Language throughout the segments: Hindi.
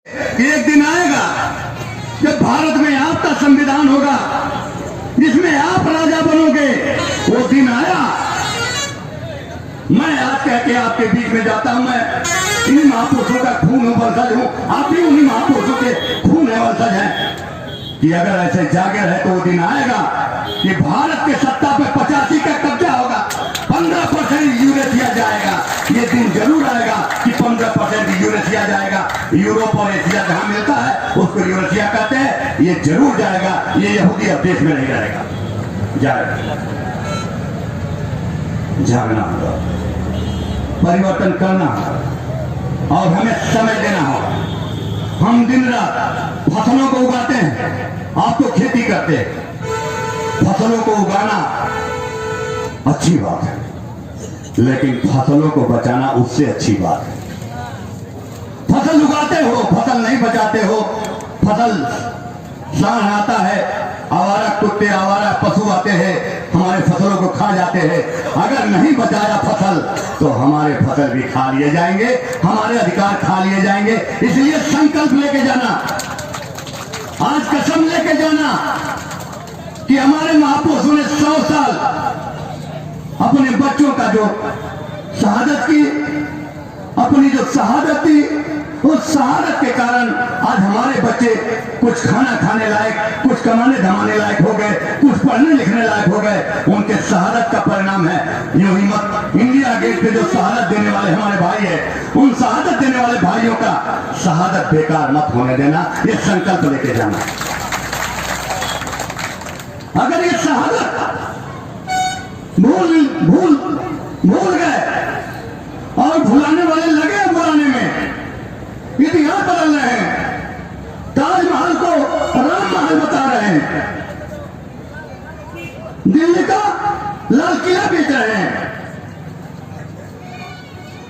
कि एक दिन आएगा जब भारत में आपका संविधान होगा जिसमें आप राजा बनोगे। वो दिन आया। मैं आज कह के आपके बीच में जाता हूं, मैं इन्हीं महापुरुषों का खून हूं, वंशज हूं। आप भी उन्हीं महापुरुषों के खून है, वंशज है। कि अगर ऐसे जागे रहे तो वो दिन आएगा कि भारत के सत्ता पे 85 का कब्जा होगा, 15% यूरेशिया जाएगा। ये दिन जरूर आएगा कि 15% यूरेशिया जाएगा। यूरोप और एशिया जहां मिलता है उसको यूरेशिया कहते हैं। ये जरूर जाएगा। ये यहूदी अब देश में नहीं रहेगा। जाएगा, जागना होगा, परिवर्तन करना होगा और हमें समय देना होगा। हम दिन रात फसलों को उगाते हैं, आप तो खेती करते हैं। फसलों को उगाना अच्छी बात है, लेकिन फसलों को बचाना उससे अच्छी बात है। फसल उगाते हो, फसल नहीं बचाते हो। फसल सांड आता है, आवारा कुत्ते, आवारा पशु आते हैं, हमारे फसलों को खा जाते हैं। अगर नहीं बचाया फसल तो हमारे फसल भी खा लिए जाएंगे, हमारे अधिकार खा लिए जाएंगे। इसलिए संकल्प लेके जाना, आज कसम लेके जाना कि हमारे महापुरुषों ने 100 साल अपने बच्चों का जो शहादत की, अपनी जो शहादत थी, उस शहादत के कारण आज हमारे बच्चे कुछ खाना खाने लायक, कुछ कमाने धमाने लायक हो गए, कुछ पढ़ने लिखने लायक हो गए। उनके शहादत का परिणाम है। यूं ही मत, इंडिया गेट पे जो शहादत देने वाले हमारे भाई है, उन शहादत देने वाले भाइयों का शहादत बेकार मत होने देना। ये संकल्प लेके जाना। अगर ये शहादत भूल गए और भुलाने वाले लगे बुलाने में, इतिहास बदल रहे हैं, ताजमहल को राम महल बता रहे हैं, दिल्ली का लाल किला बेच रहे हैं।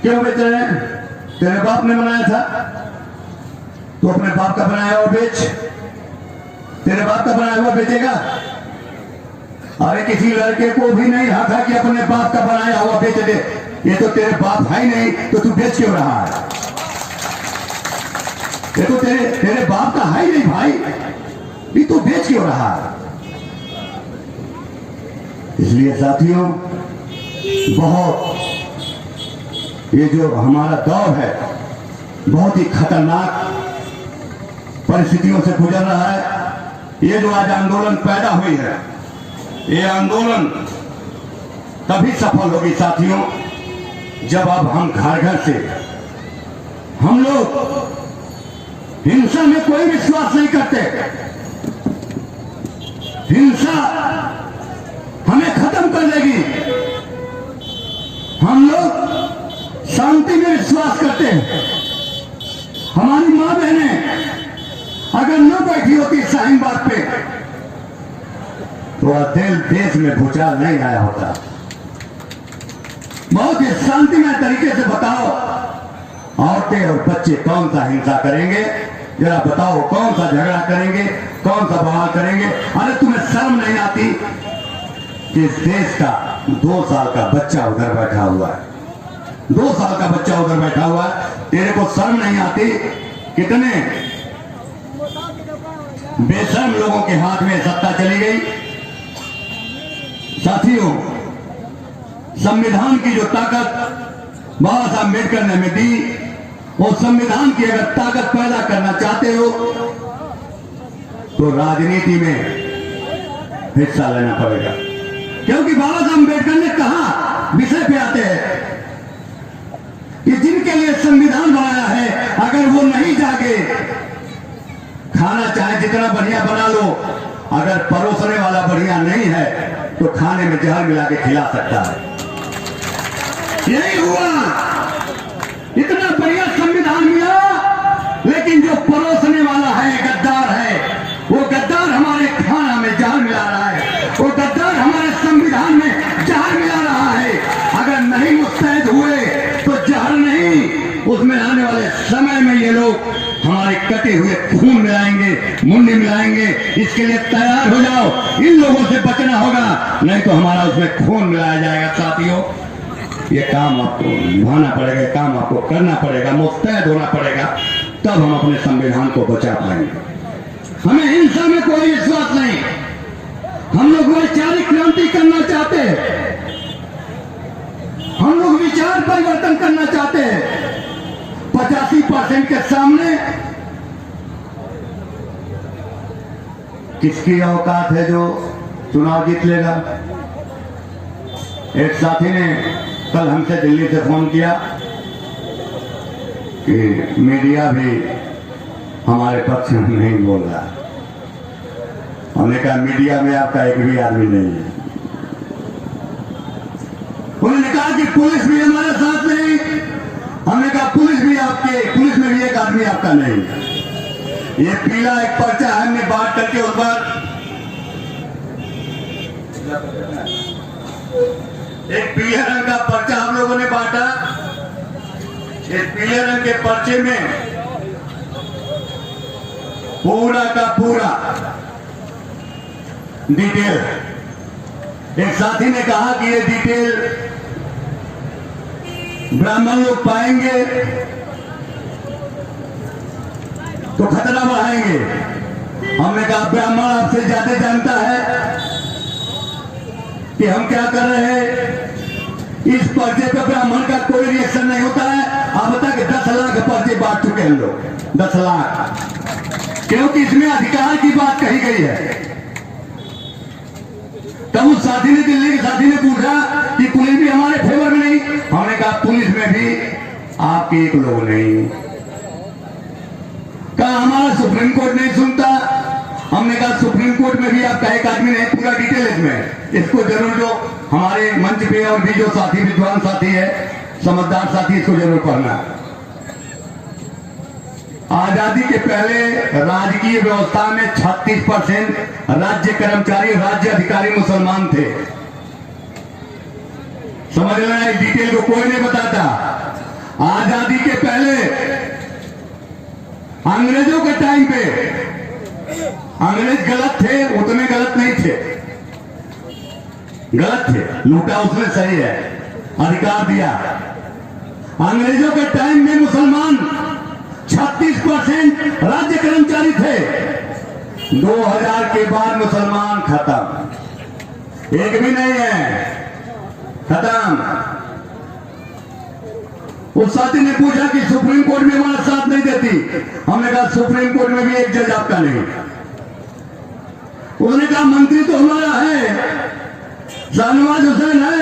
क्यों बेच रहे हैं? तेरे बाप ने बनाया था तो अपने बाप का बनाया हुआ बेच। तेरे बाप का बनाया हुआ बेचेगा? अरे किसी लड़के को भी नहीं हक है कि अपने बाप का बनाया हुआ बेच दे। ये तो तेरे बाप है ही नहीं, तो तू बेच क्यों रहा है? ये तो तेरे बाप का है ही नहीं भाई, ये तो बेच क्यों रहा है? इसलिए साथियों, बहुत ये जो हमारा दौर है बहुत ही खतरनाक परिस्थितियों से गुजर रहा है। ये जो आज आंदोलन पैदा हुई है, ये आंदोलन तभी सफल होगी साथियों जब अब हम घर घर से, हम लोग हिंसा में कोई विश्वास नहीं करते। हिंसा हमें खत्म कर देगी। हम लोग शांति में विश्वास करते हैं। हमारी मां बहनें अगर न बैठी होती शाहीन बाग पे तो देश में भूचाल नहीं आया होता। बहुत ही शांतिमय तरीके से बताओ, औरतें और बच्चे कौन सा हिंसा करेंगे? जरा बताओ, कौन सा झगड़ा करेंगे, कौन सा बवाल करेंगे? अरे तुम्हें शर्म नहीं आती कि देश का 2 साल का बच्चा उधर बैठा हुआ है, 2 साल का बच्चा उधर बैठा हुआ है। तेरे को शर्म नहीं आती? कितने बेशर्म लोगों के हाथ में सत्ता चली गई। साथियों, संविधान की जो ताकत बाबा साहब अम्बेडकर ने हमें दी, वो संविधान की अगर ताकत पैदा करना चाहते हो तो राजनीति में हिस्सा लेना पड़ेगा। क्योंकि बाबा साहब अम्बेडकर ने कहा, विषय पे आते हैं कि जिनके लिए संविधान बनाया है, अगर वो नहीं जागे, खाना चाहे जितना बढ़िया बना लो, अगर परोसने वाला बढ़िया नहीं है तो खाने में जहर मिला के खिला सकता है। यही हुआ, इतना बढ़िया संविधान मिला, लेकिन जो परोसने वाला है गद्दार है, वो गद्दार हमारे खाना में जहर मिला रहा है, वो गद्दार हमारे संविधान में जहर मिला रहा है। अगर नहीं मुस्तैद हुए तो जहर नहीं, उसमें आने वाले समय में ये लोग हमारे कटे हुए खून मिलाएंगे, मुंडी मिलाएंगे। इसके लिए तैयार हो जाओ, इन लोगों से बचना होगा, नहीं तो हमारा उसमें खून मिलाया जाएगा। साथियों, ये काम आपको निभाना पड़ेगा, काम आपको करना पड़ेगा, मुस्तैद होना पड़ेगा। तब हम अपने संविधान को बचा पाएंगे। हमें हिंसा में कोई विश्वास नहीं। हम लोग वैचारिक क्रांति करना चाहते हैं, हम लोग विचार परिवर्तन करना चाहते हैं। 85% के सामने किसकी औकात है जो चुनाव जीत लेगा? एक साथी ने कल हमसे दिल्ली से फोन किया कि मीडिया भी हमारे पक्ष में नहीं बोल रहा। हमने कहा मीडिया में आपका एक भी आदमी नहीं है। उन्होंने कहा कि पुलिस भी हमारे साथ नहीं। हमने कहा पुलिस में भी एक आदमी आपका नहीं। ये पीला एक पर्चा हमने बांट करके उस पर एक पीले रंग का पर्चा हम लोगों ने बांटा। इस पीले रंग के पर्चे में पूरा का पूरा डिटेल। एक साथी ने कहा कि ये डिटेल ब्राह्मण लोग पाएंगे तो खतरा बढ़ाएंगे। हमने कहा ब्राह्मण आपसे ज्यादा जानता है कि हम क्या कर रहे हैं। इस पर्चे पे ब्राह्मण का कोई रिएक्शन नहीं होता है। आप बता कि 10 लाख पर्चे बांट चुके हैं हम लोग, 10 लाख, क्योंकि इसमें अधिकार की बात कही गई है। तब उस साथी ने, दिल्ली के साथी ने पूछा कि पुलिस भी हमारे फेवर में नहीं। हमने कहा पुलिस में भी आपके एक लोग नहीं। कहा हमारा सुप्रीम कोर्ट नहीं सुनता। हमने कहा सुप्रीम कोर्ट में भी आपका एक आदमी नहीं। पूरा डिटेल इसमें, इसको जरूर जो हमारे मंच पे और भी जो साथी विद्वान साथी है, समझदार साथी, इसको जरूर पढ़ना। आजादी के पहले राजकीय व्यवस्था में 36% राज्य कर्मचारी, राज्य अधिकारी मुसलमान थे। समझ लेना, इस डिटेल को कोई नहीं बताता। आजादी के पहले अंग्रेजों के टाइम पे अंग्रेज गलत थे, उतने गलत नहीं थे, गलत थे, लूटा उसने, सही है, अधिकार दिया। अंग्रेजों के टाइम में मुसलमान 36% राज्य कर्मचारी थे। 2000 के बाद मुसलमान खत्म, एक भी नहीं है, खत्म। उस साथी ने पूछा कि सुप्रीम कोर्ट में हमारा साथ नहीं देती। हमने कहा सुप्रीम कोर्ट में भी एक जज आपका नहीं। उन्होंने कहा मंत्री तो हमारा है, शाहनवाज हुसैन है,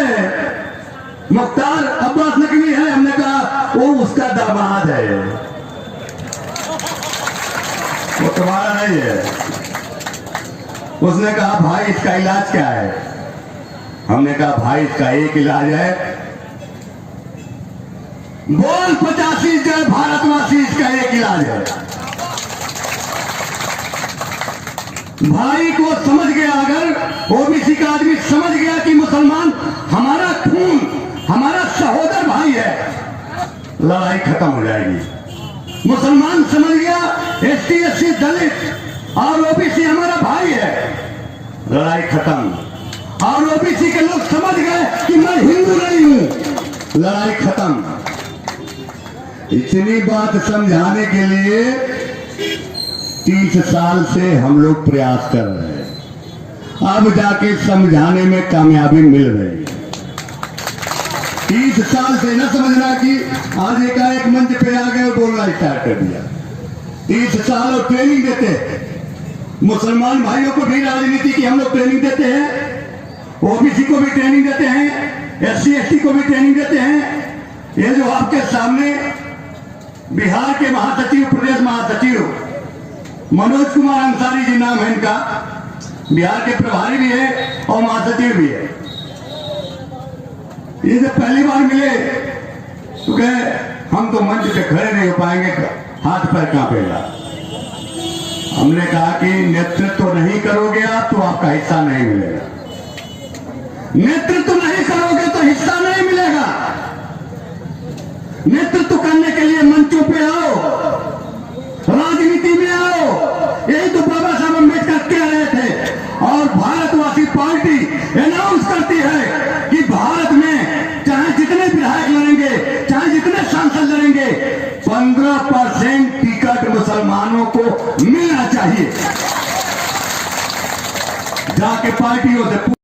मुख्तार अब्बास नकवी है। हमने कहा वो उसका दामाद है, वो तुम्हारा नहीं है। उसने कहा भाई इसका इलाज क्या है? हमने कहा भाई इसका एक इलाज है, बोल 85 जय भारतवासी, इसका एक इलाज है। भाई को समझ गया, अगर ओबीसी का आदमी समझ गया कि मुसलमान हमारा खून, हमारा सहोदर भाई है, लड़ाई खत्म हो जाएगी। मुसलमान समझ गया ST SC दलित और ओबीसी हमारा भाई है, लड़ाई खत्म। और ओबीसी के लोग समझ गए कि मैं हिंदू नहीं हूं, लड़ाई खत्म। इतनी बात समझाने के लिए 30 साल से हम लोग प्रयास कर रहे हैं, अब जाके समझाने में कामयाबी मिल रही। 30 साल से न समझना कि आज एकाएक मंच पे आ गए और बोलना स्टार्ट कर दिया। 30 साल और ट्रेनिंग देते, मुसलमान भाइयों को भी राजनीति की हम लोग ट्रेनिंग देते हैं, ओबीसी को भी ट्रेनिंग देते हैं, SC ST को भी ट्रेनिंग देते हैं। ये जो आपके सामने बिहार के महासचिव, प्रदेश महासचिव मनोज कुमार अंसारी जी नाम है इनका, बिहार के प्रभारी भी है और महासचिव भी है। ये जब पहली बार मिले तो कहे हम तो मंच पे खड़े नहीं हो पाएंगे, हाथ पैर कांपेगा। हमने कहा कि नेतृत्व तो नहीं करोगे आप तो आपका हिस्सा नहीं मिलेगा, नेतृत्व नहीं करोगे तो हिस्सा नहीं मिलेगा। नेतृत्व करने के लिए मंचों पे आओ, राजनीति में आओ। यही तो बाबा साहब अम्बेडकर कह रहे थे। और भारतवासी पार्टी अनाउंस करती है कि भारत में चाहे जितने विधायक लड़ेंगे, चाहे जितने सांसद लड़ेंगे, 15% टिकट किसानों को मिलना चाहिए। जाके पार्टियों से